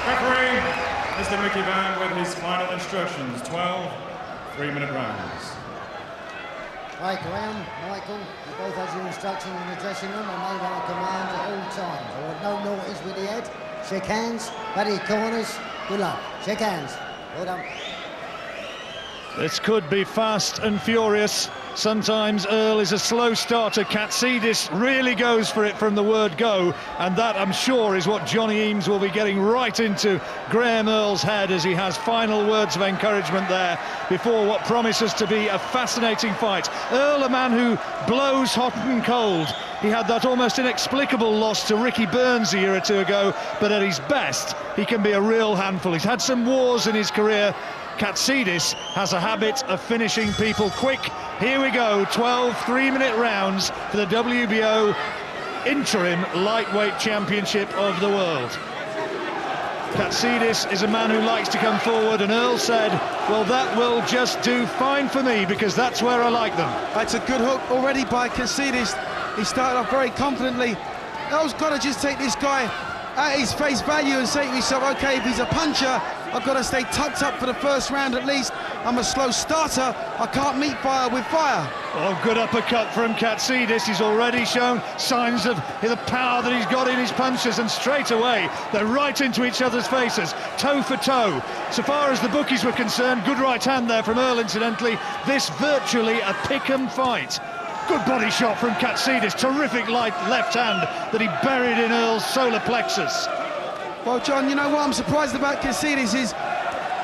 Referee, Mr. Mickey Van with his final instructions, 12 3-minute rounds. Right, Graham, Michael, you both had your instructions in the dressing room and made our command at all times. I want no naughties with the head. Shake hands, buddy corners. Good luck. Shake hands. Well done. This could be fast and furious. Sometimes Earl is a slow starter. Katsidis really goes for it from the word go, and that, I'm sure, is what Johnny Eames will be getting right into Graham Earl's head as he has final words of encouragement there before what promises to be a fascinating fight. Earl, a man who blows hot and cold. He had that almost inexplicable loss to Ricky Burns a year or two ago, but at his best, he can be a real handful. He's had some wars in his career. Katsidis has a habit of finishing people quick. Here we go, 12 3-minute rounds for the WBO Interim Lightweight Championship of the world. Katsidis is a man who likes to come forward, and Earl said, well, that will just do fine for me because that's where I like them. That's a good hook already by Katsidis. He started off very confidently. Earl's got to just take this guy at his face value and say to himself, okay, if he's a puncher, I've got to stay tucked up for the first round at least. I'm a slow starter. I can't meet fire with fire. Oh, good uppercut from Katsidis. He's already shown signs of the power that he's got in his punches, and straight away they're right into each other's faces, toe for toe. So far as the bookies were concerned, good right hand there from Earl, incidentally. This virtually a pick-em fight. Good body shot from Katsidis. Terrific light left hand that he buried in Earl's solar plexus. Well, John, you know what I'm surprised about Katsidis is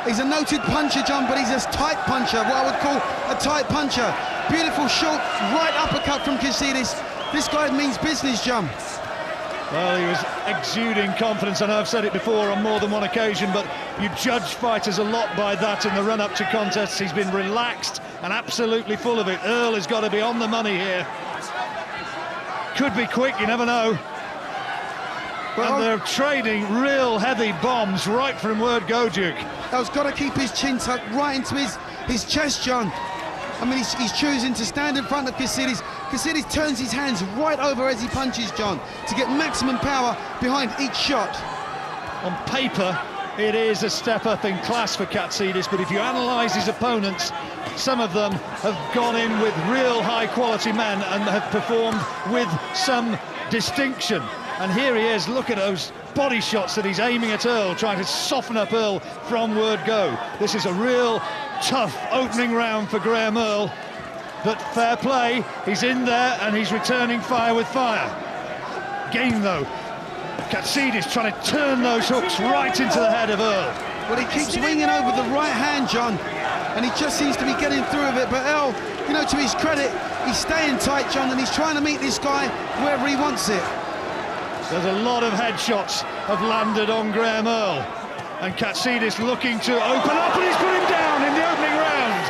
he's a noted puncher, John, but he's a tight puncher, what I would call a tight puncher. Beautiful short right uppercut from Katsidis. This guy means business, John. Well, he was exuding confidence. I know I've said it before on more than one occasion, but you judge fighters a lot by that in the run-up to contests. He's been relaxed and absolutely full of it. Earl has got to be on the money here. Could be quick, you never know. Well, and they're trading real heavy bombs right from word go, Duke. Earl's got to keep his chin tucked right into his chest, John. I mean, he's choosing to stand in front of Katsidis. Katsidis turns his hands right over as he punches, John, to get maximum power behind each shot. On paper, it is a step up in class for Katsidis, but if you analyse his opponents, some of them have gone in with real high-quality men and have performed with some distinction. And here he is, look at those body shots that he's aiming at Earl, trying to soften up Earl from word go. This is a real tough opening round for Graham Earl, but fair play, he's in there and he's returning fire with fire. Game though, Katsidis trying to turn those hooks right into the head of Earl. Well, he keeps winging over the right hand, John, and he just seems to be getting through with it, but Earl, you know, to his credit, he's staying tight, John, and he's trying to meet this guy wherever he wants it. There's a lot of headshots have landed on Graham Earl, and Katsidis looking to open up, and he's put him down in the opening round.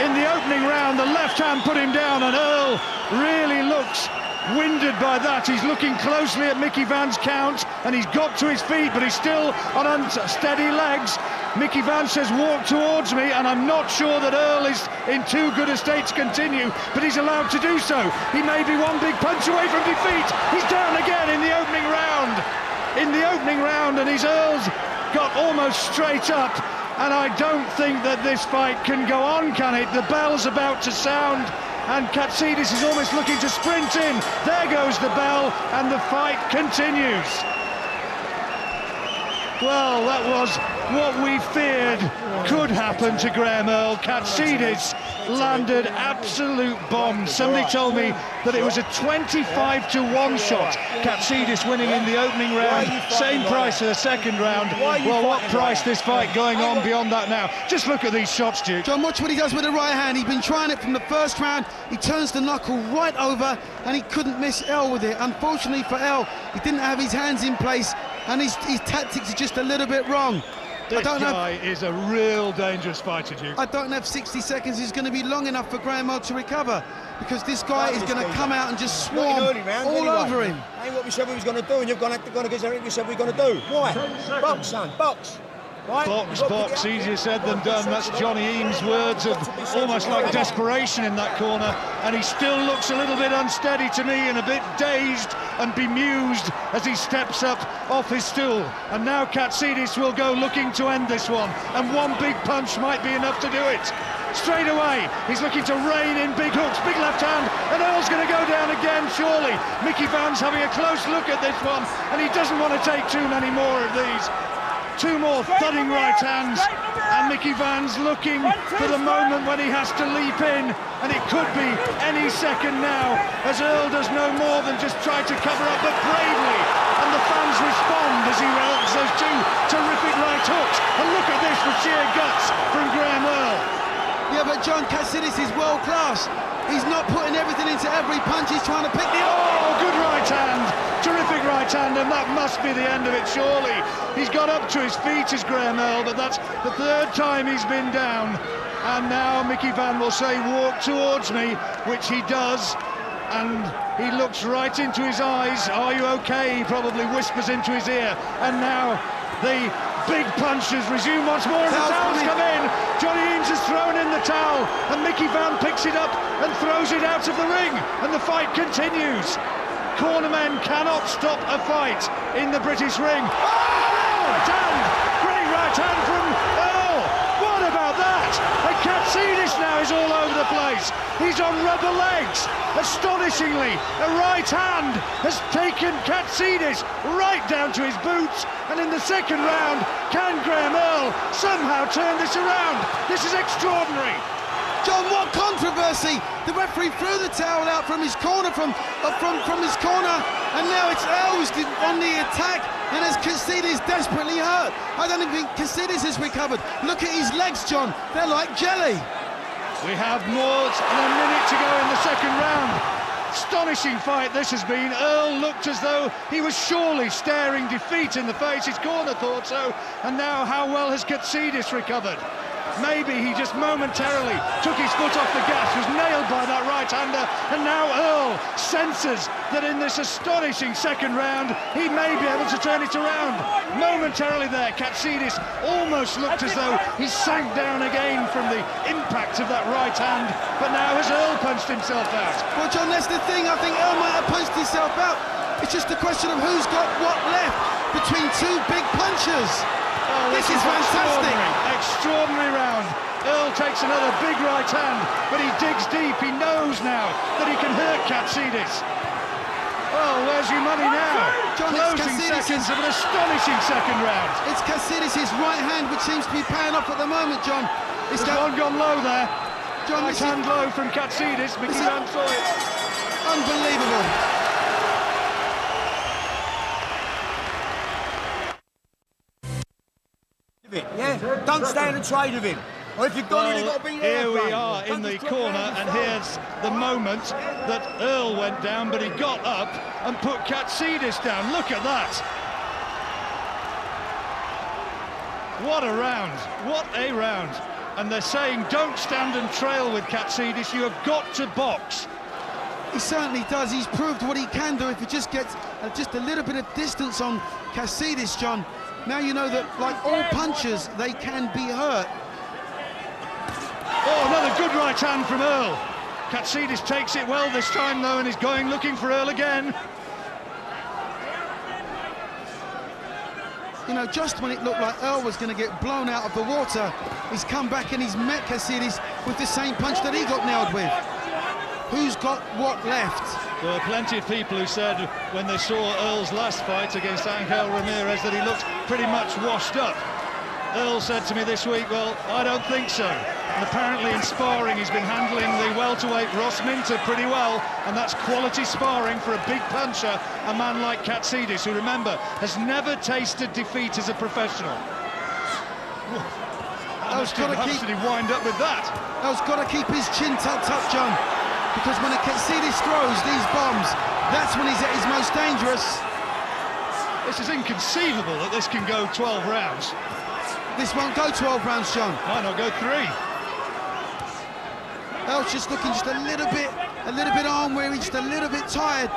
In the opening round, the left hand put him down, and Earl really looks winded by that. He's looking closely at Mickey Van's count, and he's got to his feet, but he's still on unsteady legs. Mickey Van says, walk towards me, and I'm not sure that Earl is in too good a state to continue, but he's allowed to do so. He may be one big punch away from defeat. He's down again in the opening round. In the opening round, and his Earl's got almost straight up, and I don't think that this fight can go on, can it? The bell's about to sound, and Katsidis is almost looking to sprint in. There goes the bell, and the fight continues. Well, that was what we feared could happen to Graham Earl. Katsidis landed absolute bombs. Somebody told me that it was a 25-to-1 shot. Katsidis winning in the opening round, same price for the second round. Well, what price this fight going on beyond that now? Just look at these shots, Duke. John, watch what he does with the right hand. He's been trying it from the first round. He turns the knuckle right over, and he couldn't miss Earl with it. Unfortunately for Earl, he didn't have his hands in place, and his tactics are just a little bit wrong. This guy is a real dangerous fighter, Duke. I don't know if 60 seconds is going to be long enough for Graham Earl to recover, because this guy is going to come out and just swarm all over him. Ain't what we said we was going to do, and you've gone against everything we said we were going to do. Why? Box, son, box. Box, easier said than done. That's Johnny Eames' words of almost like desperation in that corner, and he still looks a little bit unsteady to me and a bit dazed and bemused as he steps up off his stool. And now Katsidis will go looking to end this one, and one big punch might be enough to do it. Straight away, he's looking to rain in big hooks, big left hand, and Earl's going to go down again, surely. Mickey Van's having a close look at this one, and he doesn't want to take too many more of these. Two more thudding right hands, and Mickey Van's looking for the moment when he has to leap in, and it could be any second now, as Earl does no more than just try to cover up, but bravely, and the fans respond as he welcomes those two terrific right hooks. And look at this for sheer guts from Graham Earl. Yeah, but John, Katsidis is world class. He's not putting everything into every punch. He's trying to pick the... Oh, good right hand. Terrific right hand, and that must be the end of it, surely. He's got up to his feet, as Graham Earl, but that's the third time he's been down. And now Mickey Van will say, walk towards me, which he does. And he looks right into his eyes. Are you okay? He probably whispers into his ear. And now the big punches resume once more as the towels come in. Johnny Eames has thrown in the towel, and Mickey Van picks it up and throws it out of the ring, and the fight continues. Cornermen cannot stop a fight in the British ring. Oh, right hand! Great right hand from Earl! What about that? And Katsidis now is all over the place. He's on rubber legs. Astonishingly, a right hand has taken Katsidis right down to his boots, and in the second round, can Graham Earl somehow turn this around? This is extraordinary. John, what controversy! The referee threw the towel out from his corner, from his corner, and now it's Earl who's on the attack, and as Katsidis desperately hurt. I don't even think Katsidis has recovered. Look at his legs, John. They're like jelly. We have more than a minute to go in the second round. Astonishing fight this has been. Earl looked as though he was surely staring defeat in the face. His corner thought so. And now how well has Katsidis recovered? Maybe he just momentarily took his foot off the gas, was nailed by that right-hander, and now Earl senses that in this astonishing second round, he may be able to turn it around. Momentarily there, Katsidis almost looked as though he sank down again from the impact of that right hand, but now has Earl punched himself out? Well, John, that's the thing. I think Earl might have punched himself out. It's just a question of who's got what left between two big punchers. Oh, this is fantastic. Extraordinary round. Earl takes another big right hand, but he digs deep. He knows now that he can hurt Katsidis. Oh, where's your money now? John, closing seconds of an astonishing second round. It's Katsidis' right hand which seems to be paying off at the moment, John. There's one gone low there. John, right hand low from Katsidis. Mickey Van saw it. Unbelievable. Yeah, don't stand and trade with him. Or if you've got him, you've got to be there. Here we are in the corner, and here's the moment that Earl went down, but he got up and put Katsidis down. Look at that. What a round, what a round. And they're saying don't stand and trail with Katsidis, you have got to box. He certainly does. He's proved what he can do if he just gets just a little bit of distance on Katsidis, John. Now you know that, like all punchers, they can be hurt. Oh, another good right hand from Earl. Katsidis takes it well this time, though, and is going looking for Earl again. You know, just when it looked like Earl was going to get blown out of the water, he's come back and he's met Katsidis with the same punch that he got nailed with. Who's got what left? There were plenty of people who said when they saw Earl's last fight against Angel Ramirez that he looked pretty much washed up. Earl said to me this week, well, I don't think so. And apparently in sparring he's been handling the welterweight Ross Minter pretty well, and that's quality sparring for a big puncher, a man like Katsidis, who, remember, has never tasted defeat as a professional. How much did he wind up with that? Earl's got to keep his chin tucked up, John, because when Katsidis throws these bombs, that's when he's at his most dangerous. This is inconceivable that this can go 12 rounds. This won't go 12 rounds, John. Why not go 3? Earl's just looking just a little bit arm weary, just a little bit tired.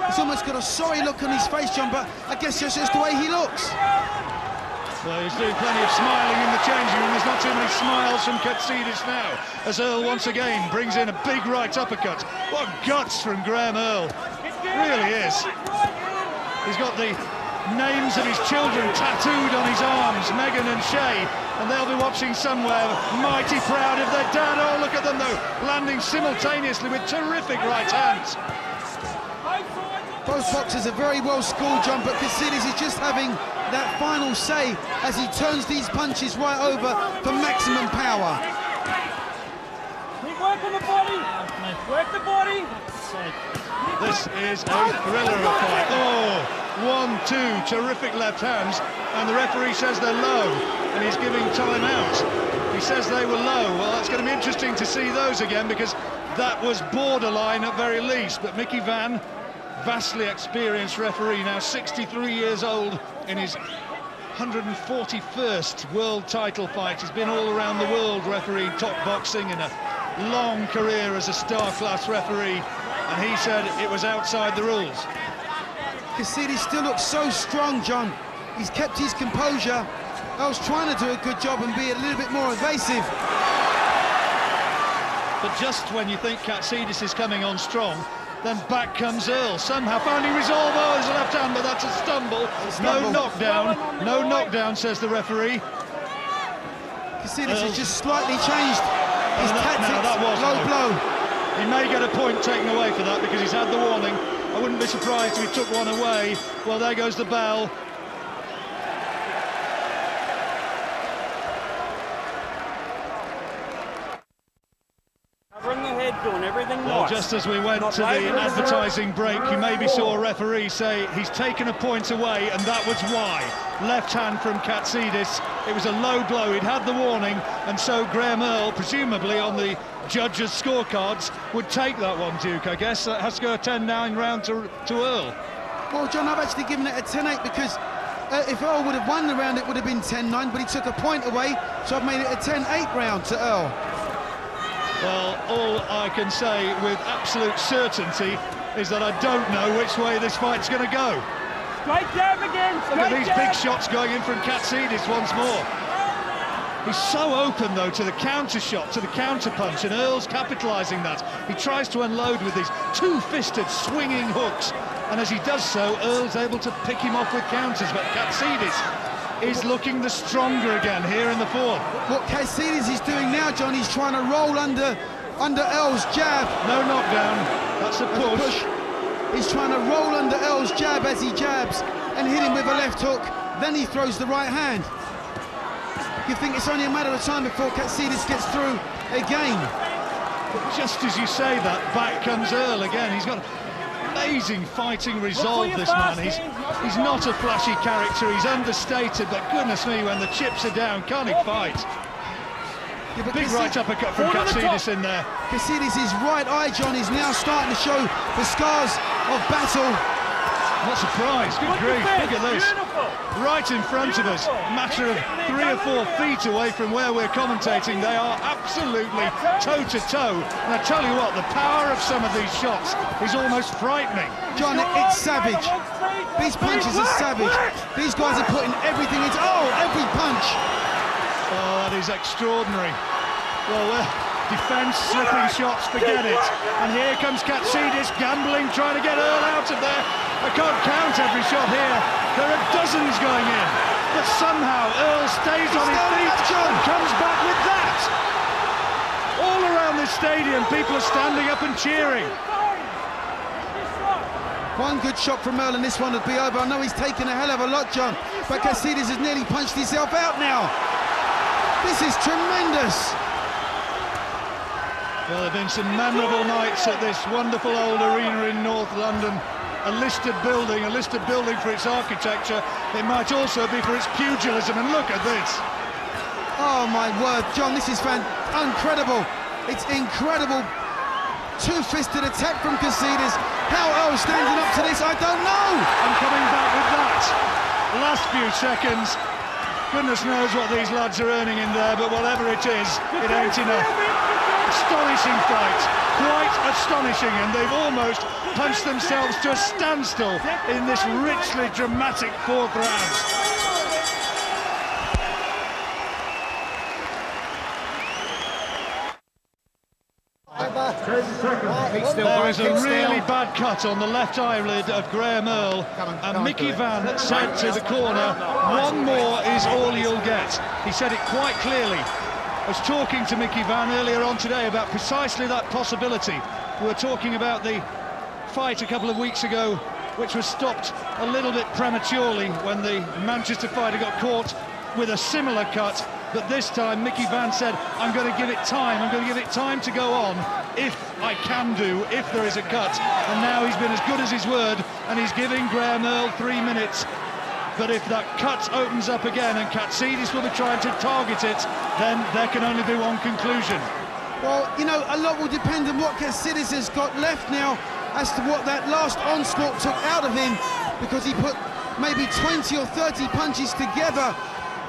He's almost got a sorry look on his face, John, but I guess that's just the way he looks. Well, he's doing plenty of smiling in the changing room. There's not too many smiles from Katsidis now, as Earl once again brings in a big right uppercut. What guts from Graham Earl. Really is. He's got the names of his children tattooed on his arms, Meghan and Shay, and they'll be watching somewhere, mighty proud of their dad. Oh, look at them, though, landing simultaneously with terrific right hands. Both boxers are very well schooled, John, but Katsidis is just having that final say as he turns these punches right over for maximum power. Keep working the body. Work the body. This is a thriller of a fight. Oh, 1-2, terrific left hands, and the referee says they're low, and he's giving time out. He says they were low. Well, that's going to be interesting to see those again, because that was borderline at very least. But Mickey Vann, vastly experienced referee, now 63 years old, in his 141st world title fight. He's been all around the world refereeing top boxing in a long career as a star-class referee, and he said it was outside the rules. Katsidis still looks so strong, John. He's kept his composure. Earl's trying to do a good job and be a little bit more evasive. But just when you think Katsidis is coming on strong, then back comes Earl, somehow finding resolve. Oh, his left hand, but that's a stumble. No knockdown, no knockdown, says the referee. Katsidis has just slightly changed his tactics, low blow. He may get a point taken away for that because he's had the warning. I wouldn't be surprised if he took one away. Well, there goes the bell. Covering the head, doing everything Well, nice. just as we went to the advertising break, you maybe saw a referee say he's taken a point away, and that was why. Left hand from Katsidis. It was a low blow. He'd had the warning, and so Graham Earl, presumably on the judges' scorecards, would take that one, Duke, I guess. That has to go a 10-9 round to Earl. Well, John, I've actually given it a 10-8 because if Earl would have won the round, it would have been 10-9, but he took a point away, so I've made it a 10-8 round to Earl. Well, all I can say with absolute certainty is that I don't know which way this fight's going to go. Straight jab again. Look at these big shots going in from Katsidis once more. He's so open, though, to the counter shot, to the counter punch, and Earl's capitalising that. He tries to unload with these two-fisted swinging hooks, and as he does so, Earl's able to pick him off with counters, but Katsidis is looking the stronger again here in the fourth. What Katsidis is doing now, John, he's trying to roll under Earl's jab. No knockdown, that's a push. He's trying to roll under Earl's jab as he jabs and hit him with a left hook. Then he throws the right hand. You think it's only a matter of time before Katsidis gets through again. But just as you say that, back comes Earl again. He's got amazing fighting resolve, this man. He's not a flashy character, he's understated, but goodness me, when the chips are down, can't he fight? Yeah, big right uppercut from Katsidis in there. Katsidis' right eye, John, is now starting to show the scars of battle. What surprise, good grief, look at this. Right in front of us, a matter of 3 or 4 feet away from where we're commentating. They are absolutely toe-to-toe. And I tell you what, the power of some of these shots is almost frightening. John, it's savage. These punches are savage. These guys are putting everything into... Oh, every punch! Oh, that is extraordinary. Well, defence, slipping shots, forget it. And here comes Katsidis, gambling, trying to get Earl out of there. I can't count every shot here. There are dozens going in. But somehow Earl stays on his feet and comes back with that. All around this stadium, people are standing up and cheering. One good shot from Earl and this one would be over. I know he's taken a hell of a lot, John, but Katsidis has nearly punched himself out now. This is tremendous. Well, there have been some memorable nights at this wonderful old arena in North London. A listed building for its architecture. It might also be for its pugilism, and look at this. Oh my word, John, this is incredible. It's incredible. Two-fisted attack from Katsidis. How Earl standing up to this, I don't know. And coming back with that. Last few seconds. Goodness knows what these lads are earning in there, but whatever it is, it ain't enough. Astonishing fight, quite astonishing, and they've almost punched themselves to a standstill in this richly dramatic fourth round. There is a really bad cut on the left eyelid of Graham Earl, and Mickey Van said to the corner, one more is all you'll get. He said it quite clearly. I was talking to Mickey Van earlier on today about precisely that possibility. We were talking about the fight a couple of weeks ago, which was stopped a little bit prematurely when the Manchester fighter got caught with a similar cut. But this time, Mickey Van said, I'm going to give it time. I'm going to give it time to go on, if I can do, if there is a cut. And now he's been as good as his word, and he's giving Graham Earl 3 minutes. But if that cut opens up again and Katsidis will be trying to target it, then there can only be one conclusion. Well, you know, a lot will depend on what Katsidis has got left now as to what that last onslaught took out of him, because he put maybe 20 or 30 punches together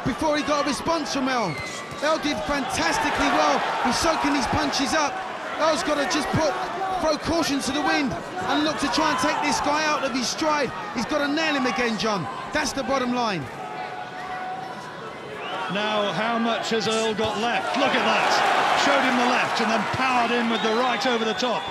before he got a response from Earl. Earl did fantastically well. He's soaking these punches up. Earl's got to just throw caution to the wind and look to try and take this guy out of his stride. He's got to nail him again, John. That's the bottom line. Now, how much has Earl got left? Look at that. Showed him the left and then powered in with the right over the top.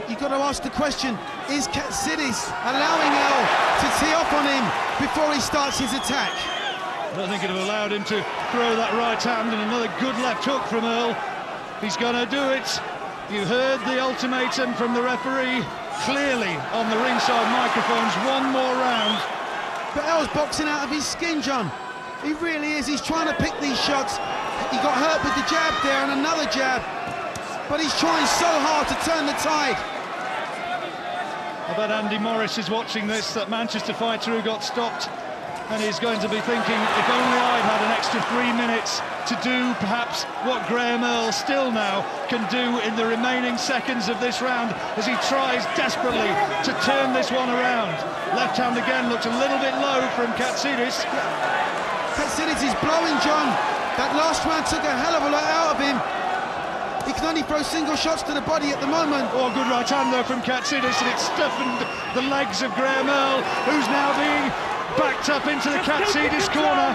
You've got to ask the question, is Katsidis allowing Earl to tee off on him before he starts his attack? I don't think it would have allowed him to throw that right hand, and another good left hook from Earl. He's going to do it. You heard the ultimatum from the referee clearly on the ringside microphones. One more round. But Earl's boxing out of his skin, John. He really is. He's trying to pick these shots. He got hurt with the jab there and another jab. But he's trying so hard to turn the tide. I bet Andy Morris is watching this, that Manchester fighter who got stopped, and he's going to be thinking, if only I'd had an extra 3 minutes to do perhaps what Graham Earl still now can do in the remaining seconds of this round, as he tries desperately to turn this one around. Left hand again looked a little bit low from Katsidis. Katsidis is blowing, John. That last round took a hell of a lot out of him. He can only throw single shots to the body at the moment. Oh, good right hand though from Katsidis, and it stiffened the legs of Graham Earl, who's now being backed up into the Katsidis corner,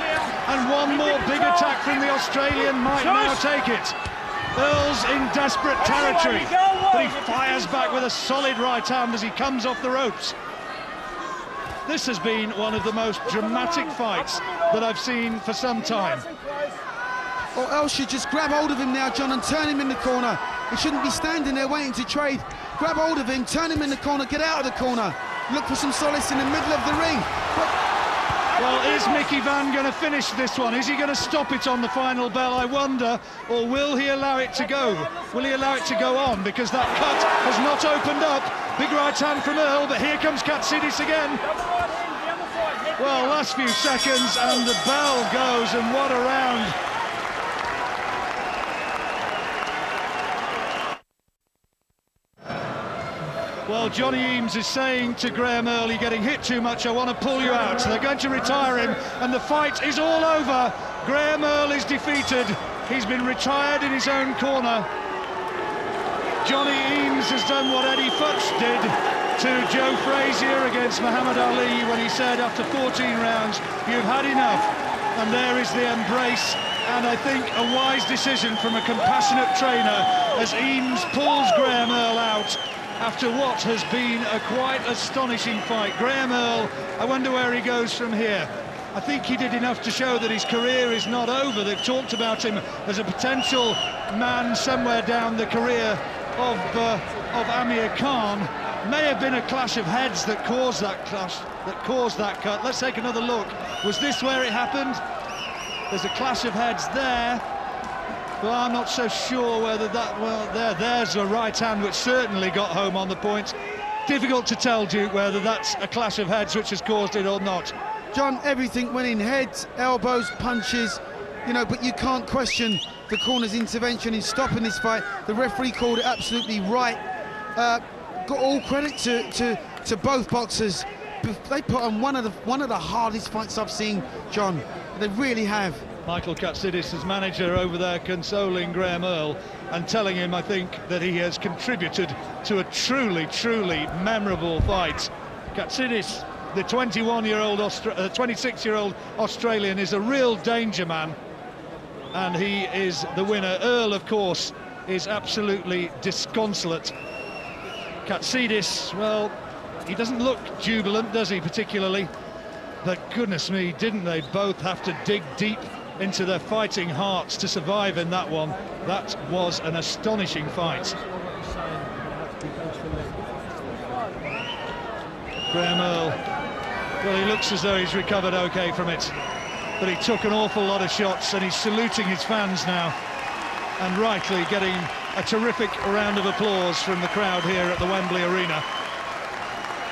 and one more big attack from the Australian might now take it. Earl's in desperate territory, but he fires back with a solid right hand as he comes off the ropes. This has been one of the most dramatic fights that I've seen for some time. Or Earl should just grab hold of him now, John, and turn him in the corner. He shouldn't be standing there waiting to trade. Grab hold of him, turn him in the corner, get out of the corner. Look for some solace in the middle of the ring. Well, is Mickey Van going to finish this one? Is he going to stop it on the final bell, I wonder? Or will he allow it to go? Will he allow it to go on? Because that cut has not opened up. Big right hand from Earl, but here comes Katsidis again. Well, last few seconds and the bell goes, and what a round. Well, Johnny Eames is saying to Graham Earl, you're getting hit too much, I want to pull you out. So they're going to retire him, and the fight is all over. Graham Earl is defeated. He's been retired in his own corner. Johnny Eames has done what Eddie Futch did to Joe Frazier against Muhammad Ali when he said after 14 rounds, you've had enough. And there is the embrace, and I think a wise decision from a compassionate trainer as Eames pulls Graham Earl out after what has been a quite astonishing fight. Graham Earl, I wonder where he goes from here. I think he did enough to show that his career is not over. They've talked about him as a potential man somewhere down the career of Amir Khan. May have been a clash of heads that caused that clash, that caused that cut. Let's take another look. Was this where it happened? There's a clash of heads there. Well, I'm not so sure whether that, well, there's a right hand which certainly got home on the point. Difficult to tell, Duke, whether that's a clash of heads which has caused it or not. John, everything went in heads, elbows, punches, you know, but you can't question the corner's intervention in stopping this fight. The referee called it absolutely right. Got all credit to both boxers. They put on one of the hardest fights I've seen, John. They really have. Michael Katsidis, his manager over there, consoling Graham Earl and telling him, I think, that he has contributed to a truly, truly memorable fight. Katsidis, the 26-year-old Australian, is a real danger man. and he is the winner. Earl, of course, is absolutely disconsolate. Katsidis, well, he doesn't look jubilant, does he, particularly? But goodness me, didn't they both have to dig deep into their fighting hearts to survive in that one? That was an astonishing fight. Graham Earl, well, he looks as though he's recovered okay from it, but he took an awful lot of shots, and he's saluting his fans now, and rightly getting a terrific round of applause from the crowd here at the Wembley Arena.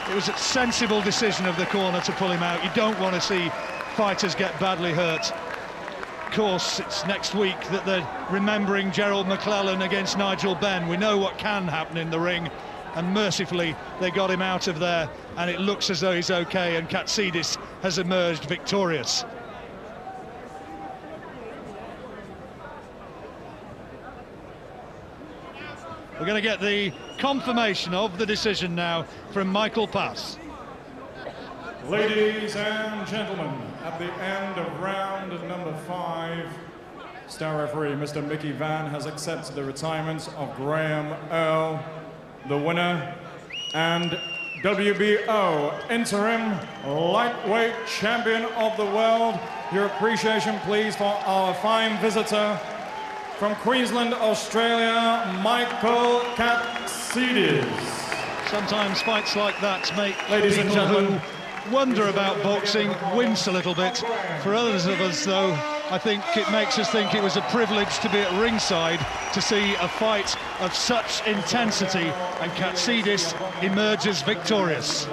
It was a sensible decision of the corner to pull him out. You don't want to see fighters get badly hurt. Of course, it's next week that they're remembering Gerald McClellan against Nigel Benn. We know what can happen in the ring, and mercifully they got him out of there, and it looks as though he's okay, and Katsidis has emerged victorious. We're going to get the confirmation of the decision now from Michael Pass. Ladies and gentlemen, at the end of round number 5, star referee Mr. Mickey Vann has accepted the retirement of Graham Earl, the winner and WBO Interim Lightweight Champion of the World. Your appreciation, please, for our fine visitor from Queensland, Australia, Michael Katsidis. Sometimes fights like that make Ladies and people gentlemen, who wonder about boxing wince a little bit. For others of us, though, I think it makes us think it was a privilege to be at ringside to see a fight of such intensity, and Katsidis emerges victorious.